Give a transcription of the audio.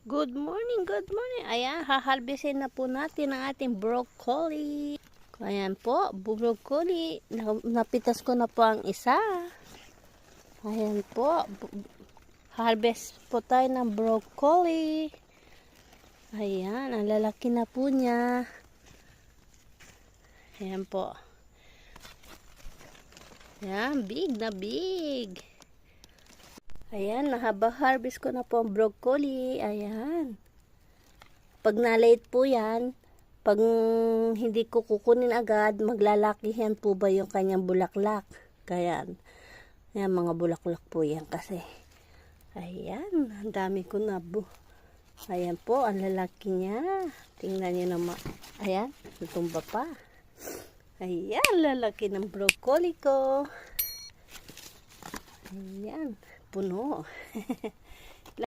Good morning, good morning. Ayan, haharbisin na po natin ang ating broccoli. Ayan po, broccoli. Napitas ko na po ang isa. Ayan po, harvest po tayo ng broccoli. Ayan, ang lalaki na po niya. Ayan po. Ayan, big na big. Ayan, nahaba-harvest ko na po ang broccoli. Ayan. Pag na-late po yan, pag hindi ko kukunin agad, maglalakihan po ba yung kanyang bulaklak. Kaya, ayan, mga bulaklak po yan kasi. Ayan, ang dami ko na po. Ayan po, ang lalaki niya. Tingnan niyo naman. Ayan, natumba pa. Ayan, lalaki ng broccoli ko. Ayan, puno.